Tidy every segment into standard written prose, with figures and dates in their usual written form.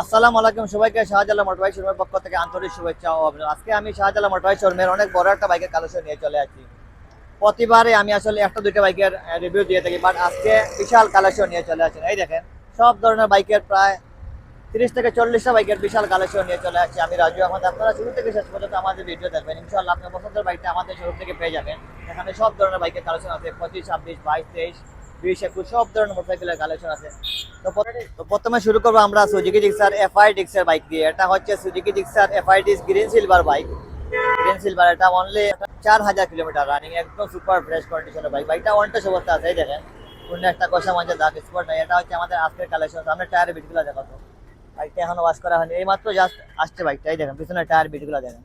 আসসালামু আলাইকুম সবাইকে শাহজালাল মোটরবাইক শোরুমের পক্ষ থেকে আন্তরিক শুভেচ্ছা ও অভিনন্দন। আজকে আমি শাহজালাল মোটরবাইক শোরুমের অনেক বড় একটা বাইকের কালেকশন নিয়ে চলে আসছি। প্রতিবারে আমি আসলে একটা দুইটা বাইকের রিভিউ দিয়ে থাকি, বাট আজকে বিশাল কালেকশন নিয়ে চলে আসছি। এই দেখেন, সব ধরনের বাইকের প্রায় 30 থেকে 40টা বাইকের বিশাল কালেকশন নিয়ে চলে আসছি। আমি রাজু আহমদ। আপনারা শুরু থেকে শেষ পর্যন্ত আমাদের ভিডিও দেখবেন, ইনশাআল্লাহ আপনার পছন্দের বাইকটা আমাদের শোরুম থেকে পেয়ে যাবেন। এখানে সব ধরনের বাইকের কালেকশন আছে, 25, 26, 22, 23, 20, 21 সব ধরনের মোটরসাইকেলের কালেকশন আছে। তো প্রথমে শুরু করবো আমরা সুজুকি জিক্সার এফআই ডিক্স এর বাইক দিয়ে। এটা হচ্ছে সুজুকি জিক্সার এফআই ডিক্স green silver bike. Green silver, এটা অনলি 4000 কিলোমিটার রানিং, একদম সুপার ফ্রেশ কন্ডিশনের বাইক। বাইকটা ওয়ান টেস্ট অবস্থা আছে, এই দেখেন কোনো একটা কষা মাঝে দাগ স্পট নাই। এটা হচ্ছে আমাদের আজকের কালেকশন। সামনে টায়ারের বিটগুলো দেখাতো, বাইকটা এখনো ওয়াশ করা হয়নি, এই মাত্র জাস্ট আসছে বাইকটা। এই দেখেন পিছনে টায়ার বিটগুলো দেখেন।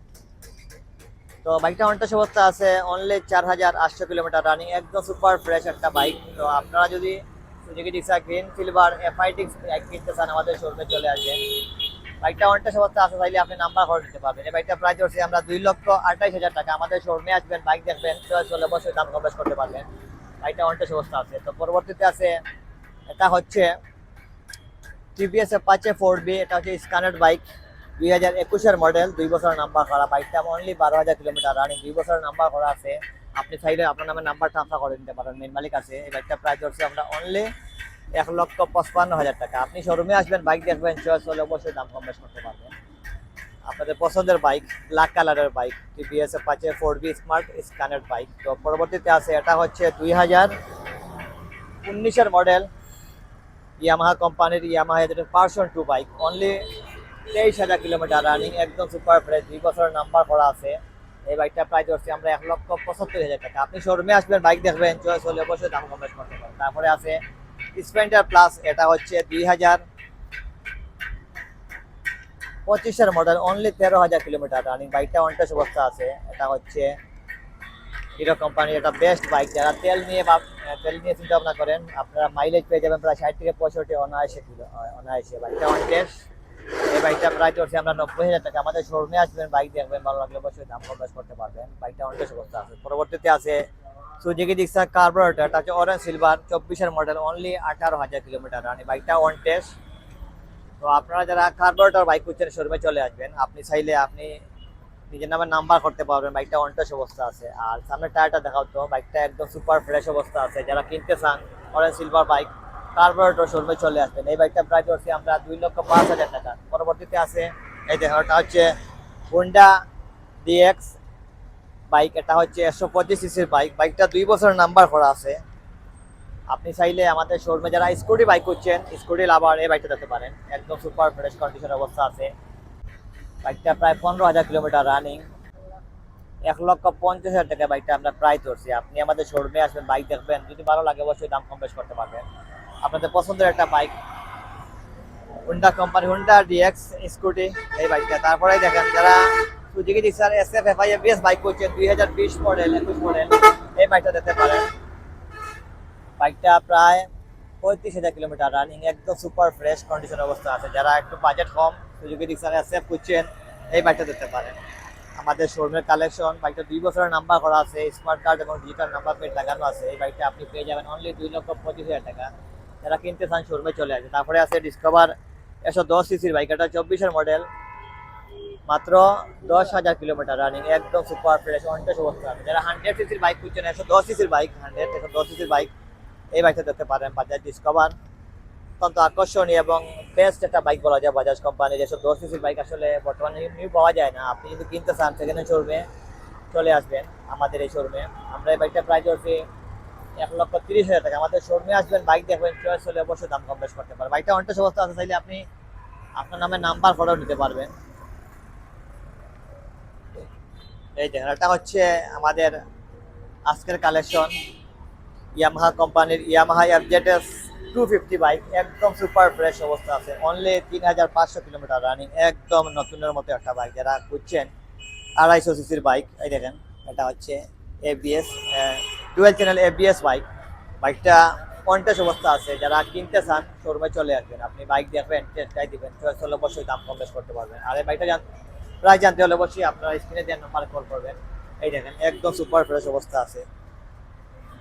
তো বাইকটা ওয়ান টেস্ট অবস্থা আছে, অনলি 4800 কিলোমিটার রানিং, একদম সুপার ফ্রেশ একটা বাইক। তো আপনারা যদি Suzuki Gixxer green silver FI ডিক্স বাইক কিনতে চান আমাদের শোরুমে চলে আসবেন। বাইকটা অনটেস্ট অবস্থা আছে, চাইলে আপনি নাম্বার করে দিতে পারবেন। এই বাইকটা প্রাইস হচ্ছে আমরা 2,28,000 টাকা। আমাদের শোরুমে আসবেন, বাইক দেখবেন, চয়েস হলে অবশ্যই দাম কম বেশ করতে পারবেন। বাইকটা অনটেস্ট অবস্থা আছে। তো পরবর্তীতে আছে, এটা হচ্ছে টিভিএস অ্যাপাচে 4B। এটা হচ্ছে স্ক্যানার বাইক, 2021-এর মডেল, 2 বছর নাম্বার করা। বাইকটা অনলি 12,000 কিলোমিটার রানিং, 2 বছর নাম্বার করা আছে। আপনি চাইলে আপনার নামে নাম্বার ট্রান্সফার করে দিতে পারেন, মেন মালিক আছে। এই বাইকটা প্রাইস হচ্ছে আমরা অনলি 1,55,000 টাকা। আপনি শোরুমে আসবেন, বাইক দেখবেন, চয়েস হলে অবশ্যই দাম কম বেশ করতে পারবেন। আপনাদের পছন্দের বাইক, ব্ল্যাক কালারের bike, TVS Apache 4B smart scanner bike. তো পরবর্তীতে আছে, এটা হচ্ছে 2019-এর মডেল, ইয়ামাহা কোম্পানির Yamaha version 2 bike, only 23,000 kilometre running, একদম সুপার ফ্রেশ, 2 বছরের নাম্বার করা আছে। এই বাইকটা প্রাইস হচ্ছে আমরা 1,75,000 টাকা। আপনি শোরুমে আসবেন, বাইক দেখবেন, চয়েস হলে অবশ্যই দাম কম বেশ করতে পারেন। তারপরে আছে স্প্লেন্ডার প্লাস, এটা হচ্ছে 2025-এর মডেল, অনলি 13,000 কিলোমিটার রানিং, বাইকটা অনটেস্ট অবস্থা আছে। এটা হচ্ছে হিরো কোম্পানির একটা বেস্ট বাইক। যারা তেল নিয়ে চিন্তা ভাবনা করেন, আপনারা মাইলেজ পেয়ে যাবেন প্রায় 60 থেকে 65 অনায়াসে। বাইকটা অনটেস্ট। এই বাইকটা প্রায় চলছে আমরা 90,000 টাকা। আমাদের শোরুমে আসবেন, বাইক দেখবেন, ভালো লাগলে অবশ্যই দাম কম বেশ করতে পারবেন। বাইকটা অনটেস্ট অবস্থা আছে। পরবর্তীতে আছে সুজুকি জিক্সার কার্বোরেটর, এটা হচ্ছে অরেঞ্জ সিলভার, 24-এর মডেল, অনলি 18,000 কিলোমিটার রানিং, বাইকটা অনটেস্ট। তো আপনারা যারা কার্বোরেটর বাইক খুঁজছেন, শোরুমে চলে আসবেন। আপনি চাইলে আপনি নিজের নামে নাম্বার করতে পারবেন। বাইকটা অনটেস্ট অবস্থা আছে। আর সামনে টায়ারটা দেখাও তো, বাইকটা একদম সুপার ফ্রেশ অবস্থা আছে। যারা কিনতে চান অরেঞ্জ সিলভার বাইক, কার্বোরেটর শোরুমে চলে আসবেন। এই বাইকটা প্রাইস হচ্ছে আমরা 2,05,000 টাকা। পরবর্তীতে আছে, এই দেখো, এটা হচ্ছে হোন্ডা ডিএক্স বাইক। এটা হচ্ছে 125 সিসির বাইক। বাইকটা 2 বছরের নাম্বার করা আছে। আপনি চাইলে আমাদের শোরুমে যারা স্কুটি বাইক করছেন, স্কুটি লাভার, এই বাইকটা দেখতে পারেন, একদম সুপার ফ্রেশ কন্ডিশন অবস্থা আছে। বাইকটা প্রায় 15,000 কিলোমিটার রানিং, 1,50,000 টাকা বাইকটা আমরা প্রায় ধরছি। আপনি আমাদের শোরুমে আসবেন, বাইক দেখবেন, যদি ভালো লাগে অবশ্যই দাম কম বেশ করতে পারবেন। আপনাদের পছন্দের একটা bike, Honda company Honda DX Scooty, এই বাইকটা। তারপরে দেখেন, যারা Suzuki Gixxer SF FI ABS bike করছেন, 2020 মডেল, 21 মডেল, এই বাইকটা দেখতে পারেন। বাইকটা প্রায় 35,000 কিলোমিটার রানিং, একদম সুপার ফ্রেশ কন্ডিশন অবস্থা আছে। যারা একটু বাজেট কম, সুজুকি জিক্সার এসএফ খুঁজছেন, এই বাইকটা দেখতে পারেন। আমাদের শোরুমের কালেকশন। বাইকটা 2 বছরের নাম্বার করা আছে, স্মার্ট কার্ড এবং ডিজিটাল নাম্বার প্লেট লাগানো আছে। এই বাইকটা আপনি পেয়ে যাবেন অনলি 2,25,000 টাকা। যারা কিনতে চান শোরুমে চলে আসে। তারপরে আছে ডিসকভার 110 সিসির বাইক, এটা 24-এর মডেল, মাত্র 10,000 কিলোমিটার রানিং, একদম সুপার ফ্রেশ অনটেস্ট অবস্থা আছে। যারা 100 সিসির বাইক খুঁজছেন, 110 সিসির বাইক, 110 সিসির বাইক, এই বাইকটা দেখতে পারেন, বাজাজ ডিসকভার। অত্যন্ত আকর্ষণীয় এবং বেস্ট একটা বাইক বলা যায় বাজাজ কোম্পানির। 110 সিসির বাইক আসলে বর্তমানে নিউ পাওয়া যায় না। আপনি যদি কিনতে চান, সেখানে শোরুমে চলে আসবেন, আমাদের এই শোরুমে। আমরা এই বাইকটা প্রাইস হচ্ছে 1,30,000 টাকা। আমাদের শোরুমে আসবেন, বাইক দেখবেন, চয়েস হলে অবশ্যই দাম কম বেশ করতে পারবেন। বাইকটা অনটেস্ট অবস্থা আছে, চাইলে আপনি আপনার নামে নাম্বার করেও নিতে পারবেন। এই দেখেন, এটা হচ্ছে আমাদের আজকের কালেকশন, ইয়ামাহা কোম্পানির ইয়ামাহা এফজেডএস 250 বাইক, একদম সুপার ফ্রেশ অবস্থা আছে, অনলি 3,500 কিলোমিটার রানিং, একদম নতুনের মতো একটা বাইক। যারা খুঁজছেন 250 সিসির বাইক, এই দেখেন, এটা হচ্ছে ABS dual channel ABS bike. বাইকটা কন্টেস্ট অবস্থা আছে। যারা কিনতে চান, শোরুমে চলে আসবেন, আপনি বাইক দেখবেন, টেস্ট ড্রাইভ দিবেন, চয়েস হলে অবশ্যই দাম কম বেশ করতে পারবেন। আর এই বাইকটা প্রায় জানতে হলে অবশ্যই আপনারা স্ক্রিনে দেওয়ার নাম্বারে কল করবেন। এই দেখেন, একদম সুপার ফ্রেশ অবস্থা আছে।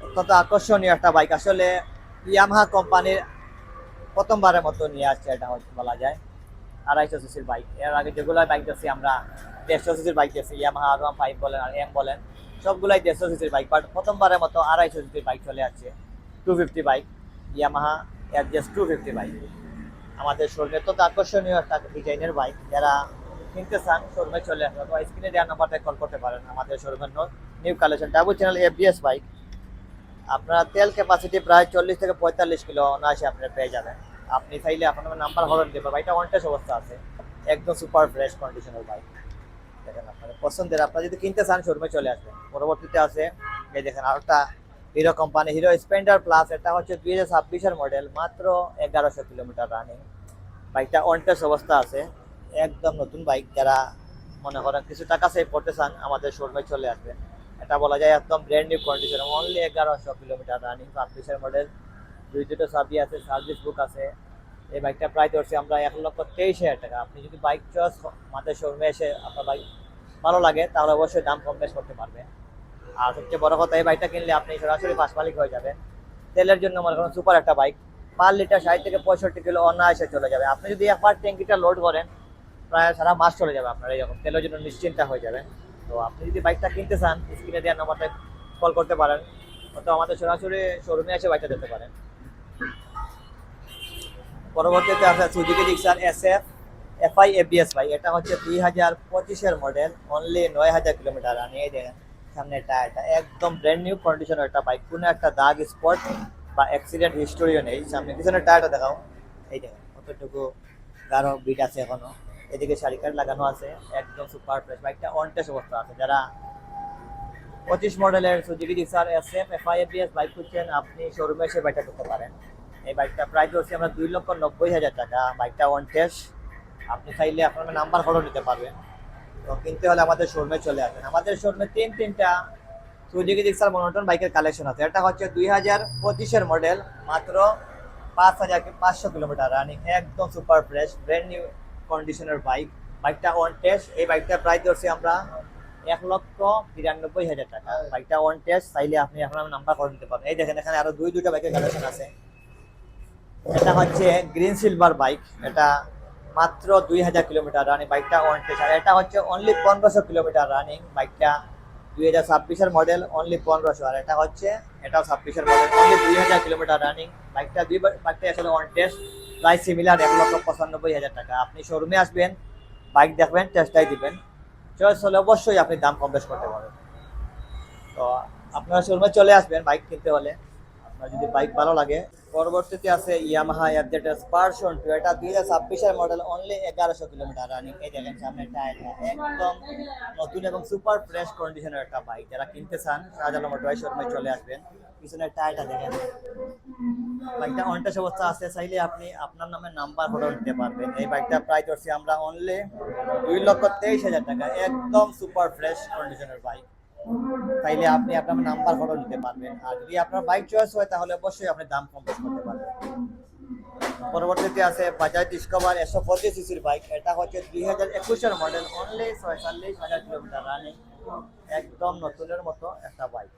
অত্যন্ত আকর্ষণীয় একটা বাইক। আসলে ইয়ামাহা কোম্পানির প্রথমবারের মতো নিয়ে আসছে, এটা হচ্ছে বলা যায়। 250 সিসির বাইক। এর আগে যেগুলো বাইক দেখছি আমরা 150 সিসির বাইক দেখছি, ইয়ামাহা R15 বলেন আর এম বলেন, সবগুলাই 150 সিসির বাইক। বাট প্রথমবারের মতো 250 সিসির বাইক চলে আসছে, 250 বাইক, ইয়ামাহা অ্যাডজাস্ট 250 বাইক। আমাদের শোরুমে তো আকর্ষণীয় একটা ডিজাইনের বাইক, যারা কিনতে চান শোরুমে চলে আসবে অথবা স্ক্রিনে দেওয়ার নাম্বারটায় কল করতে পারেন। আমাদের শোরুমের new collection double channel FDS bike. আপনার তেল ক্যাপাসিটি প্রায় 40 থেকে 45 কিলো অনায়াসে আপনার পেয়ে যাবেন। আপনি চাইলে আপনার নাম্বার হরন দেবেন। বাইকটা ওয়ান্টেজ অবস্থা আছে, একদম সুপার ফ্রেশ কন্ডিশনের বাইক। দেখেন আপনার পছন্দের, আপনারা যদি কিনতে চান শোরুমে চলে আসবেন। পরবর্তীতে আছে এই দেখেন আরেকটা hero company hero Splendor plus. এটা হচ্ছে 2026-এর মডেল, মাত্র 1100 কিলোমিটার রানিং। বাইকটা ওয়ান্টেজ অবস্থা আছে, একদম নতুন বাইক। যারা মনে করেন কিছু টাকা সেভ করতে চান আমাদের শোরুমে চলে আসবেন। এটা বলা যায় একদম brand new condition, only 1100 kilometre running, 26-এর মডেল, দুটো চাবি আছে, সার্ভিস বুক আছে। এই বাইকটা প্রায় ধরছি আমরা 1,23,000 টাকা। আপনি যদি বাইক চয়েস আমাদের শোরুমে এসে আপনার বাইক ভালো লাগে তাহলে অবশ্যই দাম কম বেশ করতে পারবেন। আর সবচেয়ে বড় কথা, এই বাইকটা কিনলে আপনি সরাসরি পাঁচ মালিক হয়ে যাবেন। তেলের জন্য মনে করেন সুপার একটা বাইক, পার লিটার 60 থেকে 65 কিলো অনায়াসে চলে যাবে। আপনি যদি একবার ট্যাঙ্কিটা লোড করেন প্রায় সারা মাস চলে যাবে আপনার, এইরকম তেলের জন্য নিশ্চিন্তা হয়ে যাবেন। তো আপনি যদি বাইকটা কিনতে চান স্ক্রিনে দেওয়ার নাম্বারটায় কল করতে পারেন, অথবা আমাদের সরাসরি শোরুমে এসে বাইকটা দিতে পারেন। পরবর্তীতে আছে Suzuki Gixxer SF FI ABS bike. এটা হচ্ছে 2025-এর মডেল, অনলি 9000 কিলোমিটার রানিং। এই দেখেন সামনে টায়ারটা একদম ব্র্যান্ড নিউ কন্ডিশনের একটা বাইক, কোনো একটা দাগ স্পট বা অ্যাক্সিডেন্ট হিস্টোরিও নেই। সামনে পিছনের টায়ারটা দেখাও, এই দেখেন কতটুকু গাঢ় বিট আছে এখনো। এদিকে শাড়ি কার্ড লাগানো আছে, একদম সুপার ফ্রেশ। বাইকটা অন টেস্ট অবস্থা আছে। যারা 25 মডেলের Suzuki Gixxer SF FI ABS bike খুঁজছেন, আপনি শোরুমে এসে বাইকটা করতে পারেন। এই বাইকটা প্রাইস হচ্ছে আমরা 2,90,000 টাকা। বাইকটা ওয়ান টেস্ট, আপনি চাইলে আপনার নাম্বার ফটো নিতে পারবেন। তো কিনতে হলে আমাদের শোরুমে চলে আসবেন। আমাদের শোরুমে তিনটা সুজুকি জিক্সার মনোটন বাইকের কালেকশন আছে। এটা হচ্ছে 2025-এর মডেল, মাত্র 5,500 কিলোমিটার রানিং, একদম সুপার ফ্রেশ ব্র্যান্ড নিউ কন্ডিশনের বাইক। বাইকটা ওয়ান টেস্ট। এই বাইকটা প্রাইস ধরছি আমরা 1,93,000 টাকা। বাইকটা ওয়ান টেস্ট, চাইলে আপনি আপনার নাম্বার করে নিতে পারবেন। এই দেখেন এখানে আরো দুইটা বাইকের কালেকশন আছে। এটা হচ্ছে গ্রিন সিলভার বাইক, এটা মাত্র 2,000 কিলোমিটার রানিং, বাইকটা ওয়ান টেস্ট। আর এটা হচ্ছে অনলি 1500 কিলোমিটার রানিং, বাইকটা 2026-এর মডেল, অনলি 1500। আর এটা হচ্ছে এটাও 26-এর মডেল, অনলি 2,000 কিলোমিটার রানিং। বাইকটা বাইকটা আসলে ওয়ান টেস্ট, প্রাইস সিমিলার, 1,95,000 টাকা। আপনি শোরুমে আসবেন, বাইক দেখবেন, টেস্টটাই দিবেন, চয়েস হলে অবশ্যই আপনি দাম কম বেশ করতে পারবেন। তো আপনারা শোরুমে চলে আসবেন বাইক কিনতে হলে, আপনার যদি বাইক ভালো লাগে। পরবর্তীতে আছে ইয়ামাহা অ্যাপডেটেড ভার্সন 2। এটা 2026-এর মডেল, অনলি 1100 কিলোমিটার রানিং। এই দেখেন সামনে টায়ারটা একদম নতুন এবং সুপার ফ্রেশ কন্ডিশনের একটা বাইক। যারা কিনতে চান শাহজালাল মোটরস শোরুমে চলে আসবেন। পিছনের টায়ারটা দেখেন, বাইকটা অনটেস অবস্থা আছে, চাইলে আপনি আপনার নামে নাম্বার ফটো নিতে পারবেন। এই বাইকটা প্রাইস হচ্ছে আমরা অনলি 2,23,000 টাকা, একদম সুপার ফ্রেশ কন্ডিশনের বাইক। তাইলে আপনি আপনার নাম্বার ফটো নিতে পারবেন। আর যদি আপনার বাইক চয়েস হয় তাহলে অবশ্যই আপনি দাম কম বেশ করতে পারবেন। পরবর্তীতে আছে বাজাজ ডিসকভার 125 সিসির বাইক। এটা হচ্ছে 2021-এর মডেল, অনলি 46,000 কিলোমিটার রানিং, একদম নতুনের মতো একটা বাইক।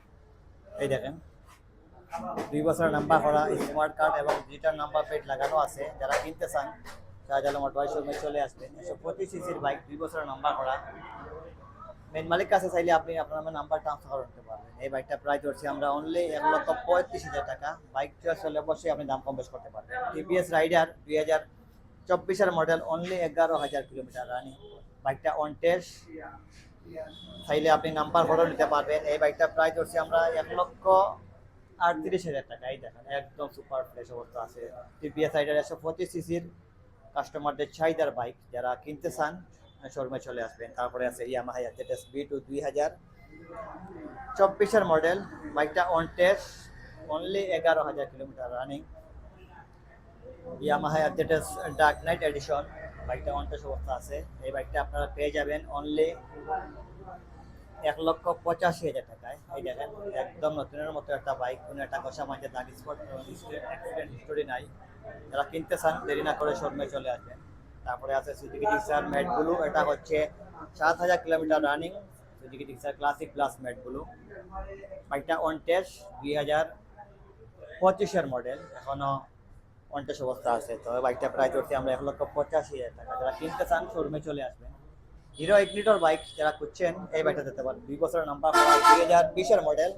এই দেখেন 2 বছরের নাম্বার করা, স্মার্ট কার্ড এবং ডিজিটাল নাম্বার প্লেট লাগানো আছে। যারা কিনতে চান শাহজালাল মোটরস শোরুমে চলে আসবেন। 125 সিসির বাইক, 2 বছরের নাম্বার করা। মেন মালিক কাছে চাইলে আপনি আপনার নাম্বার ট্রান্সফার করতে পারবেন। এই বাইকটা প্রাইস হচ্ছে আমরা অনলি 1,35,000 টাকা। বাইক চয়েস হলে অবশ্যই আপনি দাম কম বেশ করতে পারবেন। টিভিএস রাইডার 2024-এর মডেল, অনলি 11,000 কিলোমিটার রানিং, বাইকটা অন টেস্ট, চাইলে আপনি নাম্বার ফটো নিতে পারবেন। এই বাইকটা প্রাইস হচ্ছে আমরা 1,38,000 টাকা। এই দেখেন একদম সুপার ফ্রেশ অবস্থা আছে। টিভিএস রাইডার 125 সিসির কাস্টমারদের চাহিদার বাইক, যারা কিনতে চান শোরুমে চলে আসবেন। তারপরে আছে ইয়ামাহা ZS B2 2024-এর মডেল, বাইকটা on test, only 11,000 kilometre running. Yamaha ZS dark knight edition, বাইকটা অন টেস্ট অবস্থা আছে। এই বাইকটা আপনারা পেয়ে যাবেন অনলি 1,85,000 টাকায়। এই দেখেন একদম নতুনের মতো একটা বাইক, কোনো টাকা পয়সা মাঝে দাগ স্পট অ্যাক্সিডেন্ট হিস্টোরি নাই। যারা কিনতে চান দেরি না করে শোরুমে চলে আসবেন। তারপরে আছে সুজুকি জিক্সার ম্যাট ব্লু। এটা হচ্ছে 7,000 kilometre running, Suzuki Gixxer classic plus matte blue, বাইকটা অন টেস্ট, 2025-এর মডেল, এখনো 50 অবস্থা আছে। তো বাইকটা প্রায় ধরছি আমরা 1,85,000 টাকা। যারা কিনতে চান শোরুমে চলে আসবেন। হিরো ইগনিটর বাইক যারা খুঁজছেন এই বাইকটা দিতে পারেন। 2 বছরের নাম্বার করা, 2020 এর মডেল।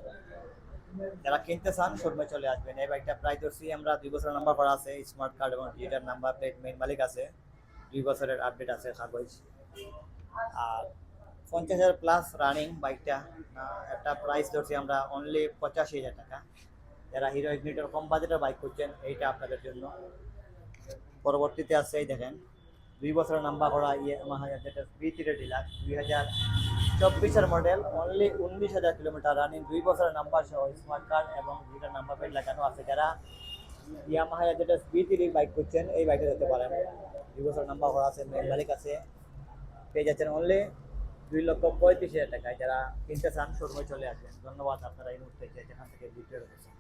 যারা কিনতে চান শোরুমে চলে আসবেন। এই বাইকটা প্রায় ধরছি আমরা 2 বছরের নাম্বার করা আছে, স্মার্ট কার্ড এবং ডিজিটাল নাম্বার প্লেট মেইন মালিক আছে। 2 বছরের আপডেট আছে কাগজ। আর 50,000 প্লাস রানিং বাইকটা। একটা প্রাইস ধরছি আমরা অনলি 85,000 টাকা। যারা হিরো ইগনিটর কম বাজেটের বাইক খুঁজছেন এইটা আপনাদের জন্য। পরবর্তীতে আছে এই দেখেন 2 বছরের নাম্বার করা ইয়ামাহা যেটা V3 deluxe 2024 model, only 19,000 kilometre running, 2 বছরের নাম্বার সহ স্মার্ট কার্ড এবং ডিজিটাল নাম্বার প্লেট লাগানো আছে। যারা ইয়ামাহা যেটা V3 বাইক খুঁজছেন এই বাইকটা যেতে পারেন। 2 বছরের নাম্বার করা আছে, মেইন মালিক আছে। পেয়ে যাচ্ছেন অনলি 2,35,000 টাকায়। যারা কিনতে চান শোরুমে চলে আসবেন। ধন্যবাদ, আপনারা এই মুহূর্তে যেখান থেকে ভিডিও দেখছেন।